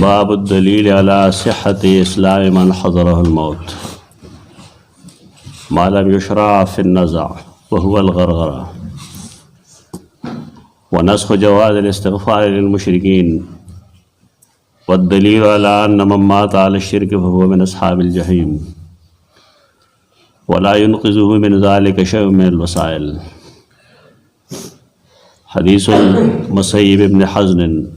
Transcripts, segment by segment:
باب الدلیل علی صحت اسلام من حضره الموت ما لم يشرع في النزع وهو الغرغرة ونسخ جواز الاستغفار للمشركين والدليل على أن من مات على الشرك فهو من أصحاب الجحيم ولا ينقذه من ذلك شيء من الوسائل. حديث المسيب بن حزن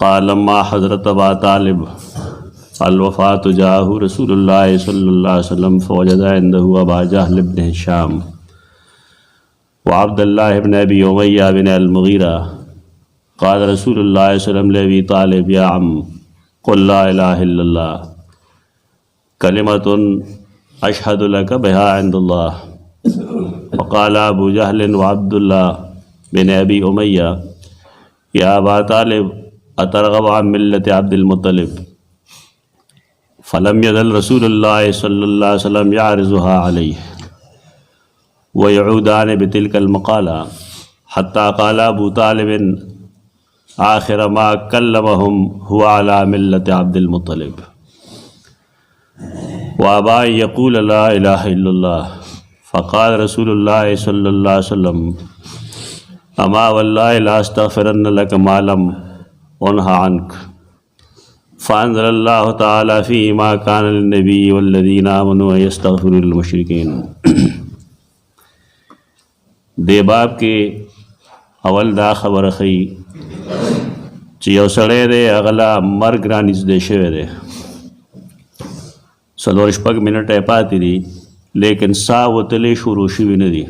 قال لما حضرت أبا طالب الوفاة جاءه رسول الله صلى الله عليه وسلم فوجد عنده أبا جهل بن هشام وعبد الله بن أبي أمية بن المغيرة. قال رسول الله صلى الله عليه وسلم لأبي طالب يا عم قل لا إله إلا الله كلمة أشهد لك بها عند الله. وقال أبو جهل وعبد الله بن أبي أمية يا أبا طالب أترغب عن ملة عبد المطلب. فلم يزل رسول الله صلى الله عليه وسلم يعرضها عليه ويعودان بتلك المقالة حتى قال أبو طالب آخر ما كلمهم هو على ملة عبد المطلب وأبى أن يقول لا إله إلا الله. فقال رسول الله صلى الله عليه وسلم أما والله لا أستغفرن لك ما لم أنهى عنك. فأنزل الله تعالى فيه ما كان للنبي والذين آمنوا أن يستغفروا للمشركين. دے باب کے اول دا خبر خی چې یو سړی دی اغلا مرګ را نږدې شوی دی 4 منټه پاتې دي لیکن سا وتلی شروع شوي نه دي.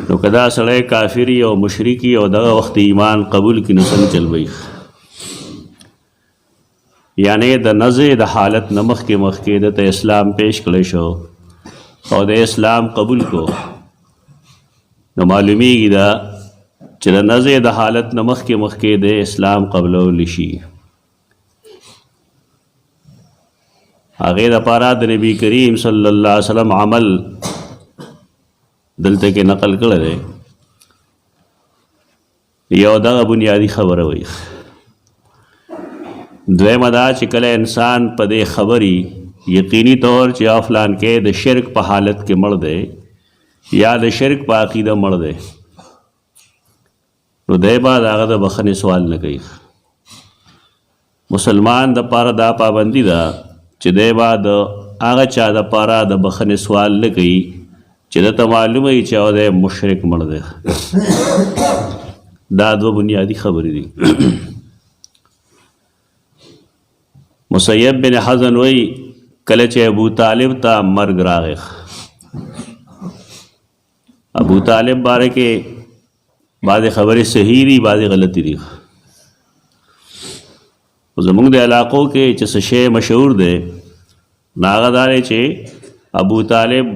نو که دا سړی کافری او مشرکی او دغه وخت ایمان قبول کړي نو څنګه چل وی یعنی د نزع د حالت نه مخکې د ته اسلام پیش کړی شو او د اسلام قبول کو نو معلومیږي دا چې د نزع د حالت نه مخکې د اسلام قبولول شي. هغې دپاره د نبی کریم صلی الله علیه وسلم عمل دلته کې نقل کړی دی. یو دغه بنیادی خبره وي. دویمه دا چې کله انسان په دې خبري یقیني طور چې فلان کې د شرک په حالت کې مړ دی یا د شرک په عقیده مړ دی نو دی به د هغه د بخښنې سوال نه کوي. مسلمان دپاره دا پابندي ده چې دی به د هغه چا دپاره د بخښنې سوال نه کوي چې درته معلومه وي چې هغه دی مشرک مړ دی. دا دوه بنیادي خبرې دي. مسیب بن حزن وی کله چې ابو طالب ته مرګ راغی ابو طالب باره کې بعضې خبرې صحیح دي بعضې غلطي دي. زمونږ د علاقو کې چې څه شی مشهور دی نو هغه دا دی چې ابو طالب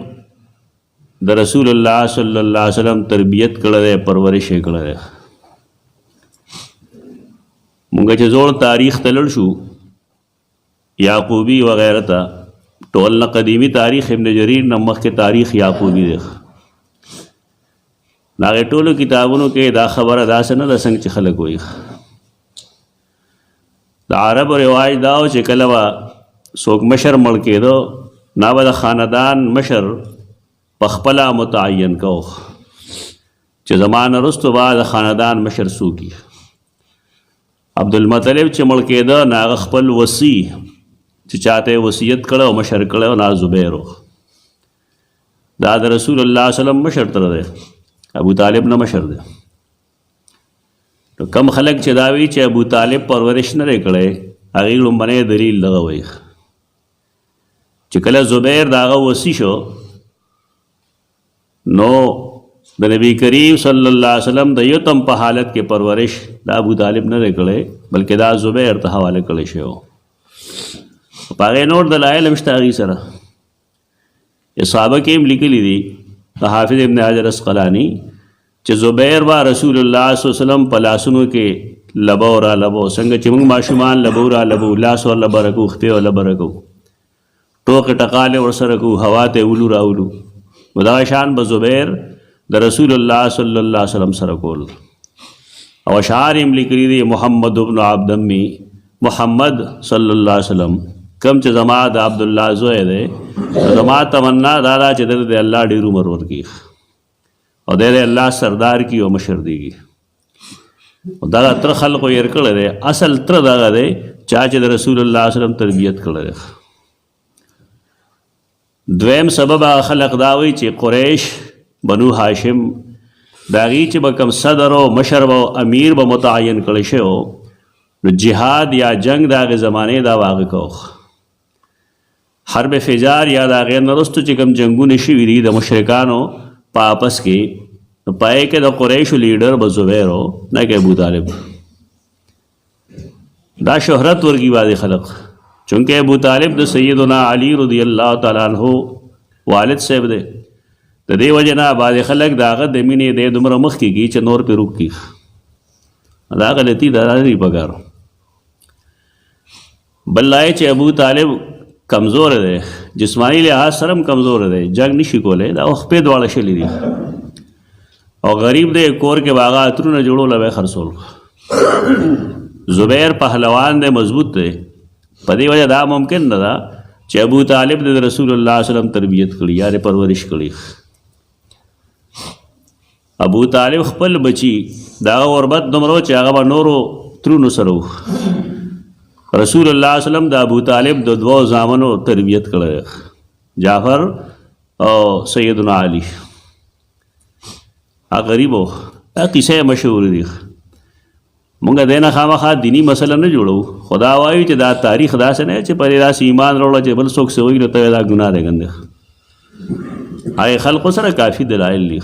د رسول الله صلی الله علیه وسلم تربیت کړی دی پرورش یې کړی دی. مونږ چې زوړ تاریخ ته لړ شو یعقوبی وغیرہ ته ټول نه قدیمی تاریخ ابن جریر نه مخکې تاریخ یعقوبی دی. د هغې ټولو کتابونو کې دا خبره داسې نه ده څنګه چې خلک وایي. د عربو رواج دا و چې کله به څوک مشر مړ کېدو نه به د خاندان مشر پخپله متعین کو چې زما نه وروسته به د خاندان مشر څوک وي. عبدالمطلب چې مړ کېده نو هغه خپل وصي چې چاته وصیت کړی او مشر کړی او نا زبیر و دا د رسول الله صلی الله علیه وسلم مشر تر دی ابو طالب نه مشر دی. نو کم خلک چې دا وایي چې ابو طالب پرورش نه دی کړی هغې لومبنی دلیل دغه وایي چې کله زبیر د هغه وصي شو نو د نبی کریم صلی الله علیه وسلم د یتم په حالت کې پرورش د ابو طالب نه دی کړی بلکې دا زبیر ته حواله کړی شوی و. په هغې نور دلایل هم شته هغې سره صحابه کې هم لیکلي دي د حافظ ابن حجر اسقلاني چې زبیر به رسول الله صلی الله علیه وسلم په لاسونو کې لبو را لبو څنګه چې موږ ماشومان لبو را لبو لاس ور لبه رکو خپې ور لبه رکو ټوکې ټقالې ورسره کو هوا ته اولو راولو نو دغه شان به زبیر د رسول الله صلی الله علیه وسلم سره کول. او اشعار یې لیکلي دي محمد ابن عبد امي محمد صلی الله علیه وسلم کم چې زما د عبدالله زوی دی زما تمنا دا ده چې د الله ډېر عمر ورکړي او د الله سردار کی او مشر دیږي او دا تر خلقو یې کړی دی اصل تر دغه دی چا چې د رسول الله صلی الله علیه وسلم تربیت کړی دی. دویم سبب هغه خلق دا وایي چې قریش بنو هاشم د هغې چې به کوم صدر او مشر او امیر به متعین کړی شوی و نو جهاد یا جنگ د هغې زمانې دا واقع کوخ حرب فجار یا د هغې نه وروستو چې کوم جنګونه شوي دي د مشرکانو په آپس کې نو پای کې د قریشو لیډر به زبیر و نه کې ابو طالب. دا شهرت ورګي بعضې خلق چونکه ابو طالب د سیدنا علی رضی الله تعالی عنہ والد صاحب دی د دې وجه نه بعضې خلک د هغه د مینې دی دومره مخکې کي چې نور پرې روک کي دا غلطي دا نه پکار. بل لا چې ابو طالب کمزور دی جسمانی لحاظ سره هم کمزور دی جنگ نشي کولی دا خپې دواړه شلي دي او غریب دی کور کې به هغه عطرونه جوړول به خرڅول. زبیر پهلوان دی مضبوط دی په دې وجه دا ممکن نه ده چې ابو طالب د رسول الله صلی الله علیه وسلم تربیت کړي یا پرورش کړي. ابو طالب خپل بچي دا غربت دومره چې هغه به نورو ترونو سره رسول الله صلی الله علیه وسلم د ابو طالب د دوو زامنو تربیت کړی جعفر او سیدنا علی. هغه غریب و دا قصه مشهور دي مونږ د نه خامخا دینی مسله نه جوړو خدا وایي چې دا تاریخ داسې نه چې پرې داسې ایمان راوړه چې بل څوک څه وایي نو ته دا ګناه دی ګنده هغې خلقو سره کافي دلایل دي.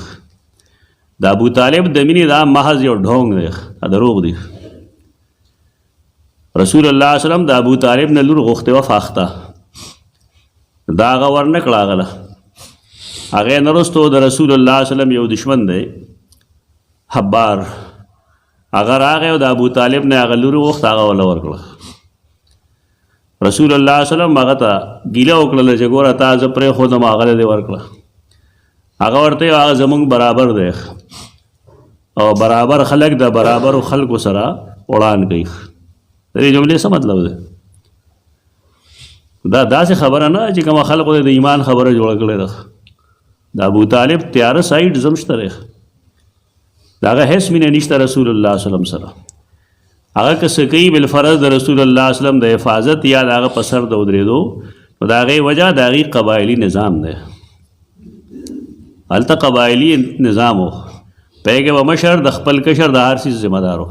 د ابو طالب د مینې دا محض یو ډونګ دی دروغ دی. رسول الله صلی الله علیه وسلم د ابو طالب نه لور غوښتې وه فاخته دا هغه ورنه کړه هغه هغې نه وروستو د رسول الله صلی الله علیه وسلم یو دشمن دی حبار هغه راغی او د ابو طالب نه هغه لور وغوښته هغه وله ورکړه. رسول الله صلی الله علیه وسلم هغه ته ګیله وکړله چې ګوره تا زه پرېښودم هغه دې ورکړه هغه ورته هغه زموږ برابر دی او برابر خلک د برابرو خلکو سره وړاند کوي. د دې جملې څه مطلب دی؟ دا داسې خبره نه چې کومه خلکو د ایمان خبره جوړه کړې ده. د ابو طالب تیاره سایډ زم شته دی د هغه هېڅ مینه نشته رسول الله صلی الله علیه وسلم سره. هغه که څه کوي بالفرض د رسول الله صلی الله علیه وسلم د حفاظت یا د هغه په سر د ودرېدو نو د هغې وجه د هغې قبایلي نظام دی. هلته قبایلي نظام و په هغې به مشر د خپل کشر د هر څیز ذمه دار و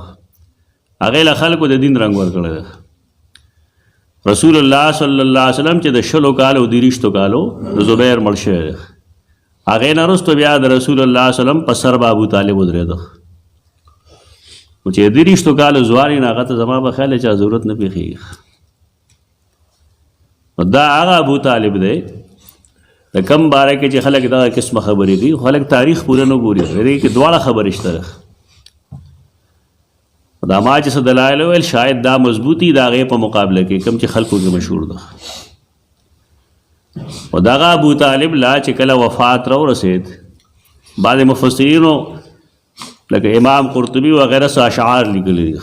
هغې له خلکو د دین رنګ ورکړی دی. رسول الله صلی الله علیه وسلم چې د 20 کالو 30 کالو د زبیر مړ شوی دی هغې نه وروسته بیا د رسول الله صلی الله علیه وسلم په سر به ابو طالب ودرېده نو چې 30 کالو ځوان یې نو هغه ته زما په خیال چا ضرورت نه پېښېږي. دا هغه ابو طالب دی د کم باره کې چې خلک دغه قسمه خبرې دي خلک تاریخ پوره نه ګوري دې کې دواړه خبرې شته. دا ما چې څه دلایل ویل شاید دا مضبوطي د هغې په مقابله کې کوم چې خلکو کې مشهور ده. او دغه ابو طالب لا چې کله وفات راورسېد بعضې مفسرینو لکه امام قرطبي وغیره څه اشعار لیکلي دي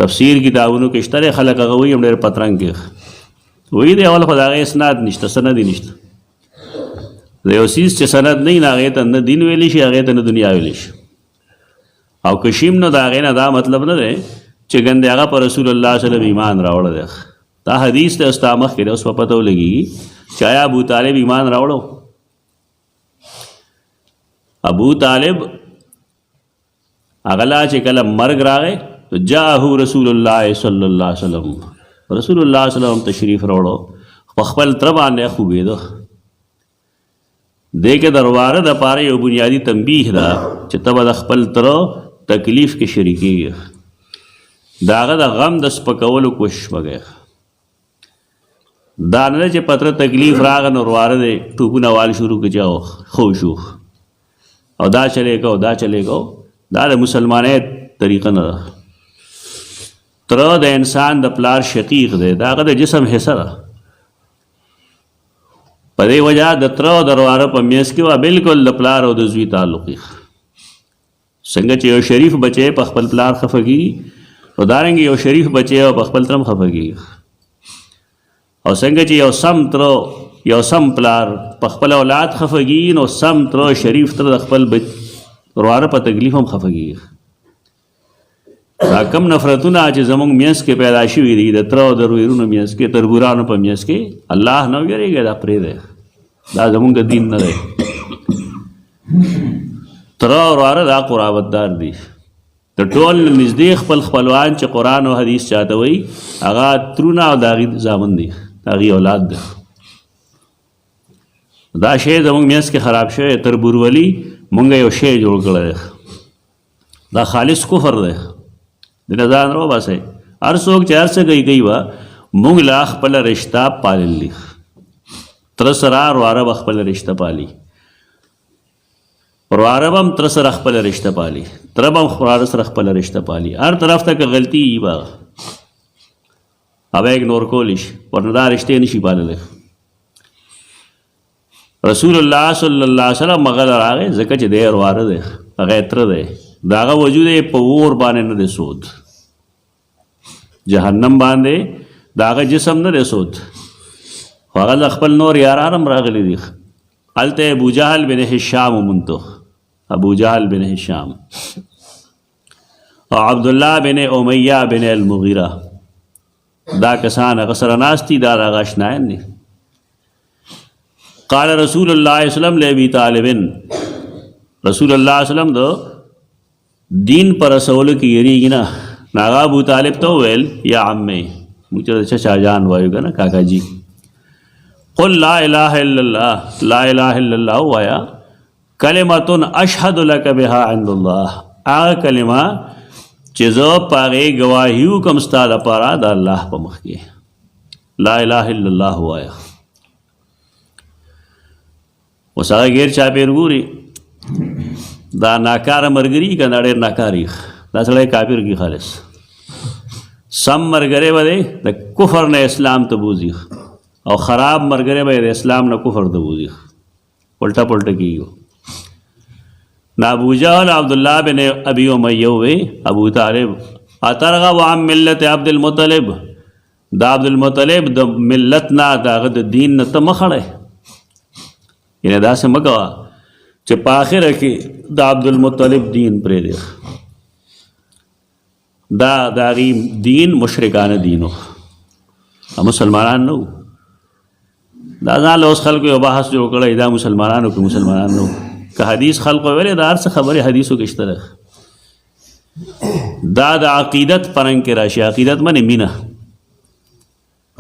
تفسیر کتابونو کې شته دی خلک هغه وایي هم ډېر پترنګ کې وایي دی اول خو د هغې اسناد نشته سند یې نشته د یو څیز چې سند نه وي نو هغې ته نه دین ویلی شي هغې ته نه دنیا ویلی شي او که شي نو د هغې نه دا مطلب نه دی چې ګندې هغه په رسول الله صلی الله علیه وسلم ایمان راوړی دی. دا حدیث ته ستا مخکې دی اوس په پته ولګېږي چې آیا ابو طالب ایمان راوړو؟ ابو طالب هغه لا چې کله مرګ راغی جاءه رسول الله صلی الله علیه وسلم رسول الله صلی الله علیه وسلم تشریف راوړو په خپل تره باندې خوږېده. دې کې درواره د پاره یو بنیادي تنبیه ده چې ته به د خپل تره تکلیف کې شریکېږي د هغه د غم د سپکولو کوشش وکړې. دا نه چې پتره تکلیف راغی نو ورواره دی ټوپونه وال شروع کړي چې خو شو او دا چلے گو دا چلے گو دا د مسلمانۍ طریقه نه ده. تره د انسان د پلار شقیق دی دا هغه د جسم حصه ده په دې وجه د تره او د ورواره په منځ کې به بلکل د پلار او د زوی تعلق څنګه چې یو شریف بچی په خپل پلار خفه کېږي نو دارنګې یو شریف بچی په خپل ترم خفه کېږي او څنګه چې یو سم تر یو سم پلار په خپل اولاد خفه کېږي نو سم تر شریف تر د خپل ورواره په تکلیف هم خفه کېږي دا کم نفرتونه چې زموږ منځ کې پیدا شوي دي د تره او د ورویرونو منځ کې تربورانو په منځ کې الله نه ویرېږي دا پرېږدی دا زموږ دین نه دی تره او ورواره دا قرابتدار دي د ټول نږدې خپل خپلوان چې قرآن او حدیث چاته وایي هغه ترونه او د هغې زامن دي د هغې اولاد دی دا شی زموږ منځ کې خراب شوی تربورولي مونږ یو شی جوړ کړی دی دا خالص کفر دی د نه ځان راوباسئ هر څوک چې هر څه کوي به مونږ لا خپله رشته پاللی تره سره ورواره به خپله رشته پالي ورواره به هم تره سره خپله رشته پالي تره به هم ورواره سره خپله رشته پالي هر طرف ته که غلطي وي به هغه اګنور کولی شي ورنه دا رشتې نه شي پاللی رسول الله صلی الله علیه وسلم هغه راغی ځکه چې دی ورواره دی هغه یې تره دی د هغه وجود یې په اور باندې نه دی سود جهنم باندې د هغه جسم نه دی سود خو هغه د خپل نور یاران هم راغلی دي هلته ابو جهل بن هشام ومونته ابو جهل بن هشام او عبدالله بن امیہ بن المغیرہ دا کسان هغه سره ناست دي دا د هغه اشنایان دي قال رسول الله صلی الله علیه وسلم لابی طالب رسول الله صلی الله علیه وسلم دو دین پر رسولو کې یریږي نه هغه ابو طالب ته وویل یا عمي موږ ته چچا جان وایو که نه کاکا جي قل لا اله الا الله لا اله الا الله وایا کلمة اشهد لك بها عند الله هغه کلمه چې زه په هغې ګواهي وکړم ستا لپاره د الله په مخ کې لا اله الا الله وایا اوس هغه غیر چاپېر ګوري دا ناکاره مرګري که دا ډېر ناکاري دا سړی کافر کی خالص سم مرګری به دی د کفر نه اسلام ته بوځي او خراب مرګری به د اسلام نه کفر ته بوځي الټا پلټه کېږي نو ابو جهل عبدالله بن ابي امیہ وی ابو طالب اترغب عن ملت عبد المطلب دا عبد المطلب د ملت نه د هغه د دین نه ته مخ اړی یعنې داسې مه کوه چې په آخره کې د عبدالمطلب دین پرېږدي دا د هغې دین مشرکانه دین و مسلمانان نه و دا ځان له اوس خلکو یو بحث جوړ کړی دا مسلمانانو که مسلمانان نه و که حدیث خلکو ویلې دا هر څه خبرې حدیثو کې شته دا د عقیدت پرنګ کې راشي عقیدت منې مینه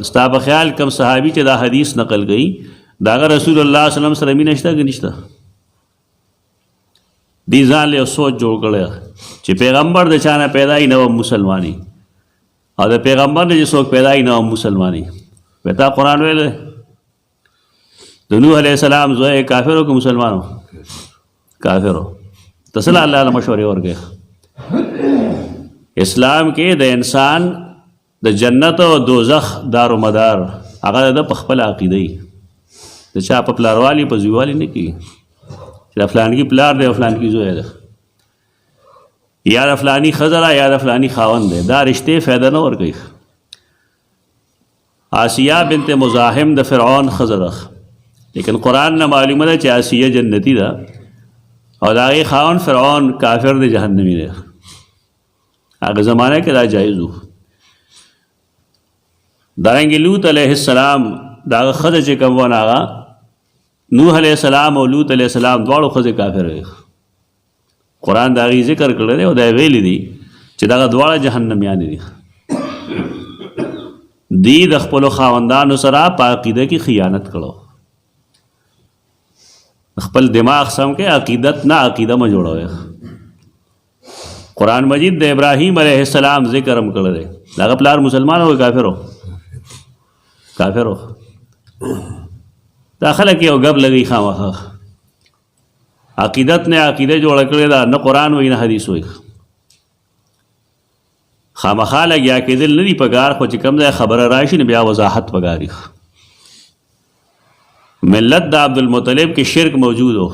ستا په خیال کم صحابي چې دا حدیث نقل کوي د هغه رسول الله صلی الله علیه وسلم سره مینه شته که نشته دی ځان له یو سوچ جوړ کړی چې پیغمبر د چا نه پیدا یې نه وه مسلماني او د پیغمبر نه چې څوک پیدا یې نه وه مسلماني وی تا قرآن ویلی د نوح علیه السلام زوی کافر و که مسلمان و کافر و ته څه الله له مشورې ورکوې اسلام کې د انسان د جنت او دوزخ دار و مدار هغه د په خپل عقیده وي د چا په پلاروالي په زویوالي نه کېږي چې د فلانګي پلار دی او فلانګي زوی دی یا د فلاني ښځه ده یا د فلاني خاوند دی دا رشتې فایده نه ورکوي آسیه بنت مزاحم د فرعون ښځه ده لیکن قرآن نه معلومه ده چې آسیه جنتی ده او د هغې خاوند فرعون کافر دی جهنمي دی هغه زمانه کې دا جایز و دارنګې لوط علیه السلام د هغه ښځه چې کوم وه هغه نوح علیہ السلام او لوط علیہ السلام دواړو ښځې کافر وي قرآن د هغې ذکر کړی دی او دا یې ویلي دي چې دغه دواړه جهنمیانې دي دی د خپلو خاوندانو سره په عقیده کې خیانت کړو خپل دماغ سم کې عقیدت نه عقیده مه جوړوئ قرآن مجید د ابراهیم علیه السلام ذکر هم کړی دی د هغه پلار مسلمان و کافر و کافر و دا خلک یو ګب لګي خامخا عقیدت نه عقیده جوړه کړې ده نه قرآن وایي نه حدیث وایي خامخا لګیا کېدل نه دي پکار خو چې کوم ځای خبره راشي نو بیا وضاحت پکار ملت د عبدالمطلب کې شرک موجود و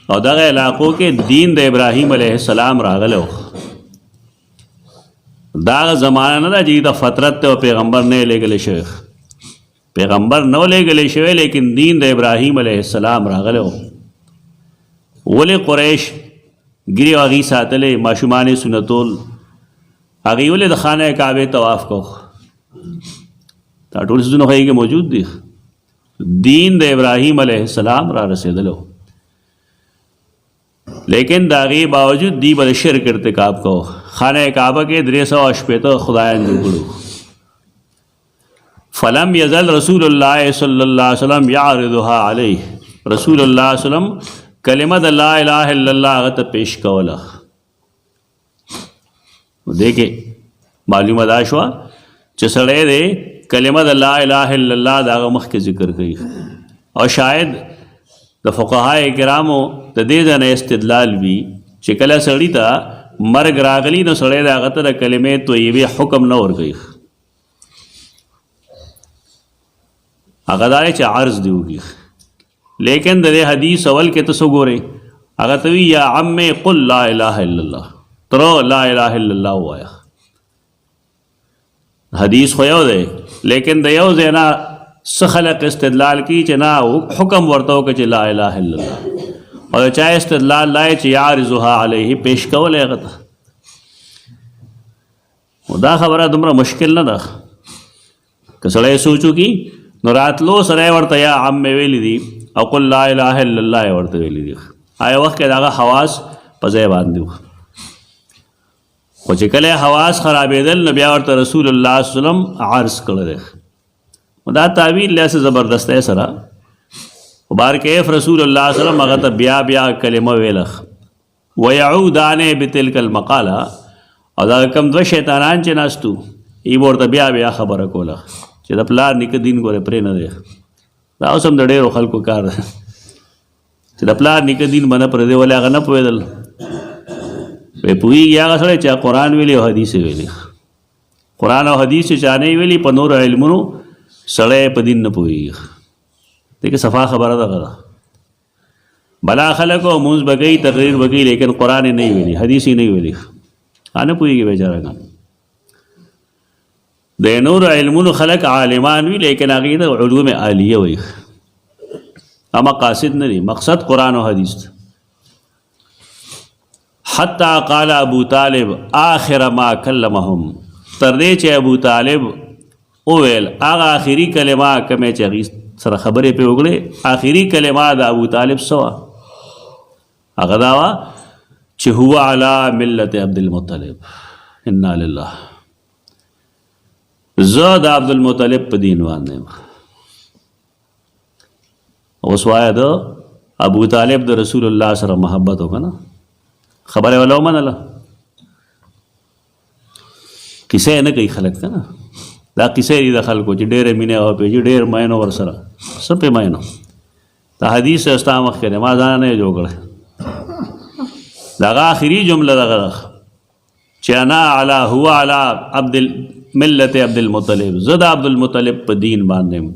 او دغه علاقو کې دین د ابراهیم علیه السلام راغلو. دا زمانه نه ده چې د فطرت ته پیغمبر نه لېږلی شوی، پیغمبر نه لېږلی شوی، لیکن دین د ابراهیم علیه السلام راغلو. ولې قریش ګیرې هغې ساتلې، ماشومان یې سنتول، هغې ولې د خانه کعبې طواف کو؟ دا ټول څیزونه خو هغې کې موجود دي. دین د ابراهیم علیه السلام را رسېدلو، لیکن د هغې باوجود دی به د شرک ارتکاب کو. خانه کعبه کې 380 خدایان جوړ کړو. فلم یزل رسول الله صلی الله علیه وسلم یعرضها علیه، رسول الله صلی الله علیه وسلم کلمه د لا اله الا الله هغه ته پیش کوله. دې کې معلومه دا شوه چې سړی دی کلمه د لا اله الا الله د هغه مخکې ذکر کوي. او شاید د فقهای کرامو د دې ځای نه استدلال وي چې کله سړي ته مرګ راغلی نو سړی د هغه ته د کلمې طیبې حکم نه ورکوي، هغه دا دی چې عرض دی وکړي. لیکن د دې حدیث اول کې ته څه ګورې، هغه ته وي یا عمې قل لا اله الا الله، ترو لا اله الا الله ووایه. حدیث خو یو دی، لیکن د یو ځای نه څه خلق استدلال کی چې نه حکم ورته وکړه چې لا اله الا الله، او چا استدلال لای چې یعرضها علیه پیش کول هغه ته. دا خبره دومره مشکل نه ده که سړی سوچو کی نو راتلو سره ورته یا عم ویلی دي او قل لا اله الا الله ورته ویلی دي. آیا وخت کې دغه حواس په ځای باندې وو، خو چې کله حواس خرابېدل نو بیا ورته رسول الله صلی الله علیه وسلم عرض کړی. دا تعویل لاسه زبردست ہے سره. بار کیف رسول الله صلی الله علیه وسلم هغه ته بیا بیا کلمه ویلخ ويعودان بتلك المقاله، او دا کم دو شیطانان چې ناستو ای ورته بیا بیا خبره کوله چې د پلار نیکه دین ګوره پرې نه دی. دا اوس هم د ډېرو خلکو کار دی چې د پلار نیکه دین باندې پرې دی، ولې هغه نه پوهېدل. وی پوهېږي هغه سړی چې قرآن ویلي او حدیث ویلي. قرآن او حدیث چې چا نه ویلي په نورو علمونو سړی په دین نه پوهېږي. دیکھے صفا خبره ده. بلا خلق او مونځ به کوي، تقریر به کوي، لیکن قرآن یې نه ویلي، حدیث یې نه ویلي، نه پوهېږي بیچارهګان. د نورو علمونو خلق عالمان وي، لیکن هغې ته علوم عالیه وایي. اما قاصد نه دي، مقصد قرآن او حدیث ده. حتی قال ابو طالب آخر ما کلمهم، تر دې چې ابو طالب اوویل هغه آخري کلمه کومې چې هغې سره خبرې پې وکړې، آخري کلمه د ابو طالب څه وه؟ هغه دا وه چې هو علی ملت عبدالمطلب، انا لله، زه د عبدالمطلب په دین باندې یم. اوس وایه د ابو طالب د رسول الله سره محبت وکړه نه، خبره ولا ومنله. کیسې نه کوي خلک که نه، دا کیسې دي د خلکو چې ډېرې مینې او پیجي ډېر مینو ورسره څه پې مینو. دا حدیث ستا مخکې دی، ما ځان نه یې جوړ کړی. د هغه آخري جمله دغه ده چې انا علی هو علی ملت عبدالمطلب، زه د عبدالمطلب په دین باندې یم.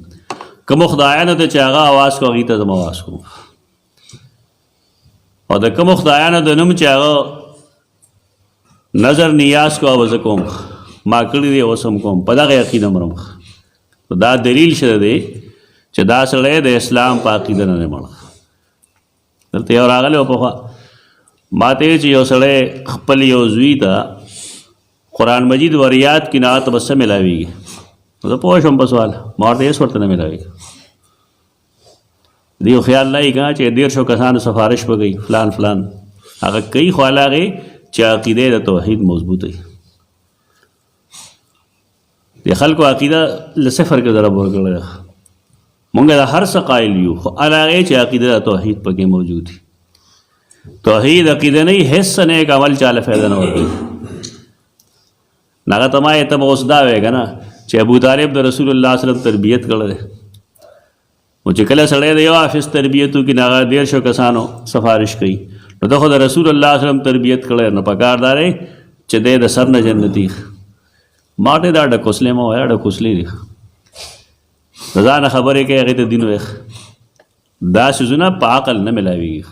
کومو خدایانو ته چې هغه اواز کو هغې ته زه اواز کوم، او د کومو خدایانو د نوم چې هغه نظر نیاز کو او زه کوم، ما کړي دی اوس هم کوم، په دغه عقیده مرم. دا دلیل شته دی چې دا سړی د اسلام په عقیده نه دی مړ. دلته یو راغلی و پخوا ما ته چې یو سړی خپل یو زوی ته قرآن مجید وریات کی نعت بس سے ملاویږي. زه پوه شوم په سوال، ما ورته هېڅ ورته نه ملاویږي. دیو خیال نه یې که چې 150 کسانو سفارش به کوي فلان فلان، هغه کوي خو هغې چې عقیده د توحید مضبوط وي. د خلکو عقیده له صفر کې ضرب ورکړی ده. مونږ د هر څه قایل یو، خو هغې چې عقیده د توحید پکې موجود وي. توحید عقیده نه وي، هېڅ نیک عمل چاله فایده نه ورکوي. هغه ته ما یې ته به اوس دا وایې که نه چې ابو طالب د رسول الله صلی الله علیه وسلم تربیت کړی دی. او چې کله سړی د یو حافظ تربیت وکړي نو هغه 150 کسانو سفارش کوي، نو ته خو د رسول الله صلی الله علیه وسلم تربیت کړی، نو پکار دا دی چې دی د سر نه جنتي. ما ته دا ډکوسلې مه وایه، ډکوسلې دي، د ځانه خبرې کوي، هغې ته دین وایي. دا څیزونه په عقل نه ملاویږي.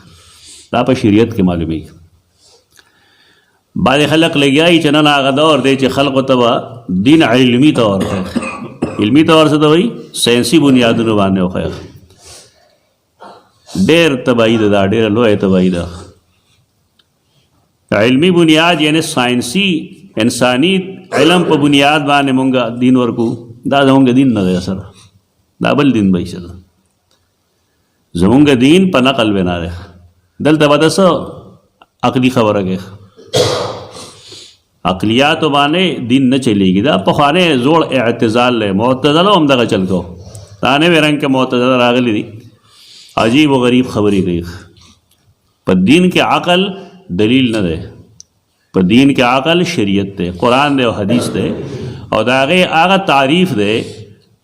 دا په شریعت کې معلومیږي. بعضې خلک لګیایي چې نن هغه دور دی چې خلقو ته به دین علمي طور ښیي. علمي طور څه ته وایي؟ ساینسي بنیادونو باندې وښیي. ډېر تباهي ده دا، ډېره لویه تباهي ده. علمي بنیاد یعنی ساینسي انساني علم په بنیاد باندې مونږ دین ورکو، دا زمونږ دین نه دی سره، دا بل دین به سره. زمونږ دین په نقل بنا دی. دلته به د څه عقلي خبره کوي، عقلیاتو باندې دین نه چلیږي. دا پخوانی زوړ اعتزال دی. معتزله هم دغه چل کو، دا نوی رنګ کې معتزله راغلی دي، عجیب و غریب خبرې کوي. په دین کې عقل دلیل نه دی، په دین کې عقل شریعت دی، قرآن دی او حدیث دی، او د هغه تعریف دی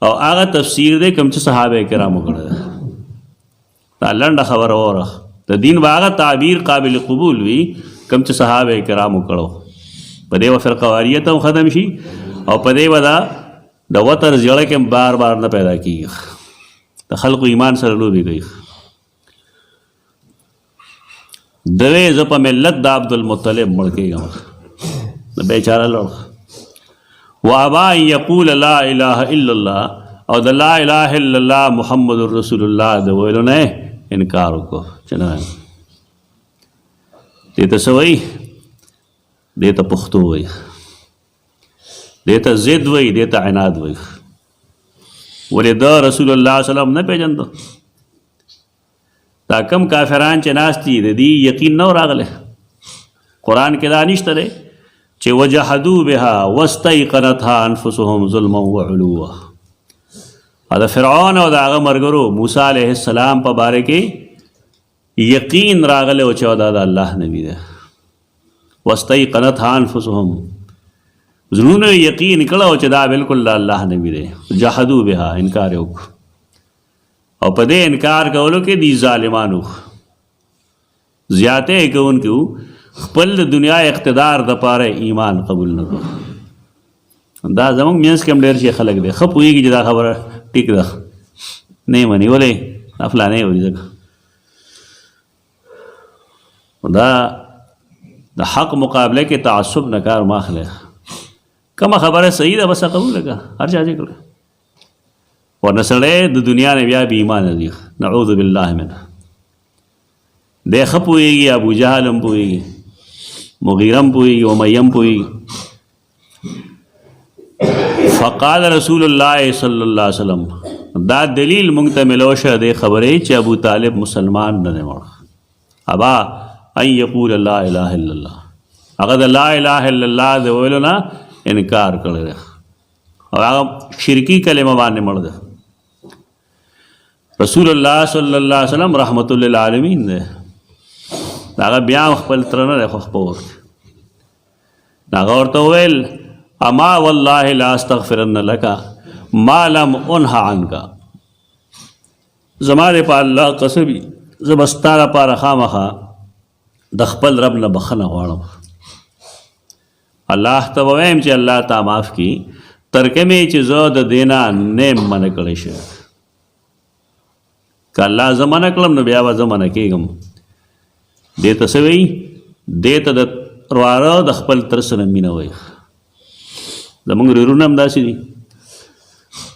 او هغه تفسیر دی کوم چې صحابه کرامو کړی دی. دا لنډه خبره وره، د دین به هغه تعبیر قابل قبول وي کوم چې صحابه کرامو کړو. په دې به فرقواریت هم ختم شي او په دې به دا د وتر زړه کې بار بار نه پیدا کېږي. د خلقو ایمان سره لوبې کوي. دوی زه په ملت د عبدالمطلب مړ کېږم، د بیچاره لړ. وابا ان یقول لا اله الا الله، او د لا اله الا الله محمد رسول الله د ویلو نه انکار وکړو چې نه. دې ته څه وایي؟ دې ته پښتو وایي، دې ته ضد وایي، دې ته عناد وایي. ولې د رسول الله صلی الله علیه وسلم نه پېژنده؟ دا کم کافران چې ناست دي د دې یقین نه راغلی. قرآن کې دا نشته دی چې وجحدوا بها واستيقنتها انفسهم ظلما وعلوا. دا فرعون او د هغه ملګرو موسی علیه السلام په باره کې یقین راغلی او چې دا د الله نبی دی. واستيقنتها انفسهم، زړونو یقین کړه چې دا بالکل د الله نبی دی. جحدوا بها، انکار یې وکړو. او په دې انکار کولو کې دي ظالمانو زیاتې کوونکو خپل د دنیا اقتدار د پاره ایمان قبول نه کړو. دا زموږ منځ کې هم ډېر شي خلک دی ښه پوهېږي چې دا خبره ټیک ده، نه یې مني. ولې دا فلانی وایي ځکه. دا د حق مقابله کې تعصب نه کار مه اخلی. کومه خبره صحیح ده بس قبول کړه، هر چا چې کړه. ورنه سړی د دنیا نه بیا بې ایمانه دی، نعوذ بالله منه. دی ښه پوهېږي، ابو جهل هم پوهېږي، مغیره هم پوهېږي، امیه هم پوهېږي. فقال رسول الله صلی الله علیه وسلم، دا دلیل مونږ ته ملو شه دې خبرې چې ابو طالب مسلمان نه دی مړ. ابا ان یقول لا اله الا الله، هغه د لا اله الا الله د ویلو نه انکار کړی دی او هغه شرکي کلمه باندې مړ دی. رسول الله صلی الله علیه وسلم رحمت للعالمین دی. هغه بیا خپل تر نه دی خو خپل وخت هغه ورته وویل اما والله لا استغفرن لك ما لم انه عنك، زما دې په الله قسم زه به ستا لپاره خامخا د خپل رب نه بخښنه غواړم. الله ته به وایم چې الله تا معاف کړي، تر کومې چې زه د دې نه منع کړی شم. که الله زه منع کړم نو بیا به زه منع کېږم. دې ته څه وایي؟ دې ته د واره د خپل تر سره مینه وایي. زمونږ ورونه هم داسې دي،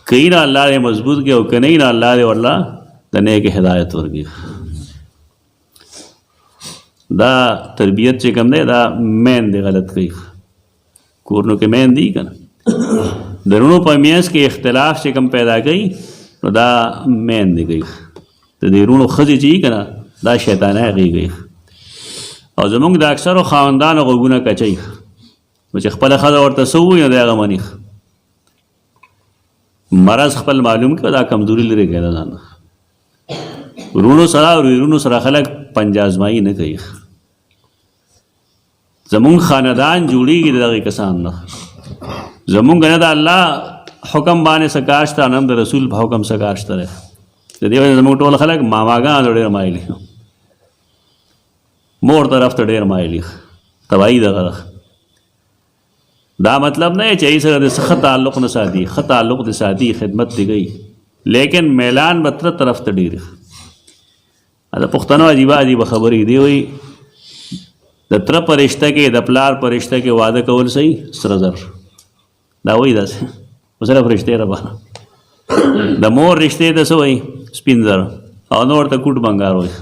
کئی نه الله دې مضبوط کړي او که نه نه الله دې ورله د نیک هدایت ورکړي. دا تربیت چې کوم دی دا مین دی غلط کوي. کورنو کې مین دی که نه، د رونو په میانځ کې اختلاف چې کوم پیدا کوي نو دا مین دی کوي. د دې رونو ښځې چې وي که نه دا شیطانه هغې کوي. او زمونږ د اکثرو خاوندانو غوږونه کچوي نو چې خپله ښځه ورته څه ووایي نو دی هغه مني. مرض خپل معلوم کړه، دا کمزوري لرې کړه ځان. ورونو سره او ورونو سره خلک پنجازمایي نه کوي. زمونږ خاندان جوړېږي د دغې کسان نه. زمونږ نه د الله حکم باندې څه کار شته، نه هم د رسول په حکم څه کار شته دی. د دې وجې زمونږ ټول خلک ماماګانو ډېر مایلي، مور طرف ته ډېر مایلي. تباهي دغه ده. دا مطلب نه چې ای سره د ښه تعلق نه ساتي، ښه تعلق دې ساتي، خدمت دې کوي، لیکن میلان به تر طرف ته ډېر. دا پښتنو عجیبه خبرې دی. وایي د تره په رشته کې د پلار په رشته کې واده کول صحیح سره زر. دا وایي داسې خو صرف رشتې راباندې. د مور رشتې ته څه وایي سپین زر او نور ته کوټ بنګار وایي.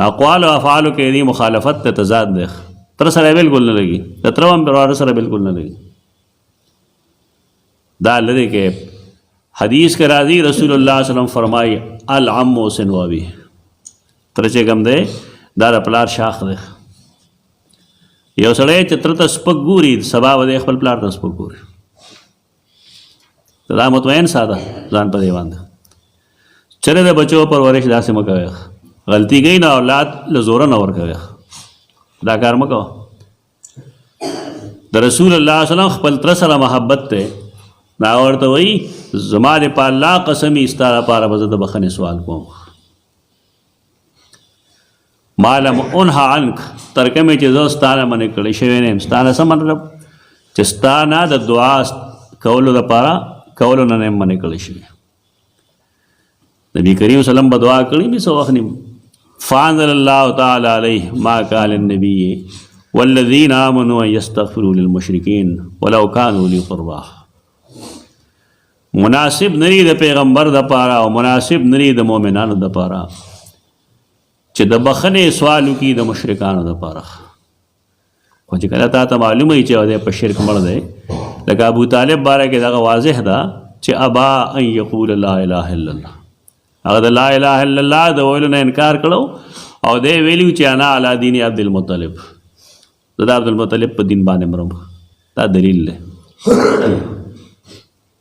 اقوال او افعالو کې دی مخالفت ته تضاد دی. تر سره بالکل نه لګي، د تره هم وراره سره بالکل نه لګي. دا لري کې حدیث کې راځي رسول الله صلی الله علیه وسلم فرمایي العم سن و ابي. تر چې کوم دی دا د پلار شاخ دی. یو سړی چې تر ته سپک ګوري سبا به خپل پلار ته سپک ګوري. دا مطمئن ساده ځان په دی باندې. چرې د بچو پرورش داسې مه کوئ. غلطي کوي نه اولاد له زوره نه ورکوئ. دا کار مه کوه. د رسول الله صلی الله علیه وسلم خپل تره سره محبت دی. دا ورته وایي زما د په الله قسمي ستا لپاره به زه د بخښنې سوال کوم. ما لم انه عنک تر کومې چې زه ستا نه منې کړی شوی نه یم. ستا نه څه مطلب چې ستا نه د دعا کولو لپاره کولو نه یم منې کړی شوی. نبی کریم صلی الله علیه وسلم به دعا کړې مې څه وخت نیم. فانزل الله تعالی علیه ما قال النبي والذین آمنوا ان یستغفروا للمشرکین ولو کانوا اولی قربا. مناسب نری د پیغمبر د پاره او مناسب نری د مؤمنانو د پاره چې د بخنې سوال وکړي د مشرکانو د پاره. خو چې کله تا ته معلومه وي چې دی په شرک مړ دی، لکه ابو طالب باره کې دغه واضح ده چې ابا ان یقول لا اله الا الله. هغه د لا اله الا الله د ویلو نه انکار کړو او دی ویلو چې انا علی دین عبدالمطلب، زه د عبدالمطلب په دین باندې مرم. دا دلیل دی.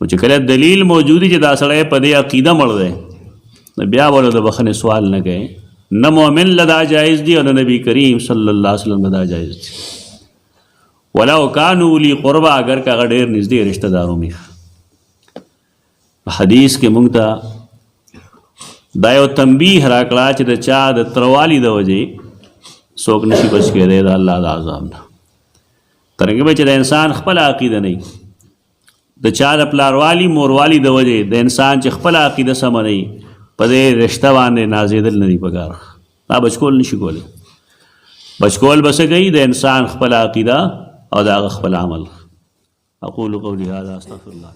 او چې کله دلیل موجود چې دا سړی په دې عقیده مړ دی نو بیا ولو د بخښنې سوال نه کوي. نه مؤمن له دا جایز دی او نه نبی کریم صلی الله علیه وسلم له دا جایز دی. ولو کانوا اولی قربا، اگر که هغه ډېر نږدې رشته دار ومي. په حدیث کې موږ ته دا یو تنبیه راکړه چې د چا د تروالي د وجې څوک نشي بچ کېدی د الله د عذاب نه. ترنګه به چې د انسان خپل عقیده نه وي، د چا د پلاروالی موروالی د وجې د انسان چې خپل عقیده سمه نه وي په دې رشته باندې نازېدل نه دي پکار. دا بچکول نشي کولی. بچکول به څه کوي؟ د انسان خپل عقیده او د هغه خپل عمل. اقول قولي هذا استغفر الله.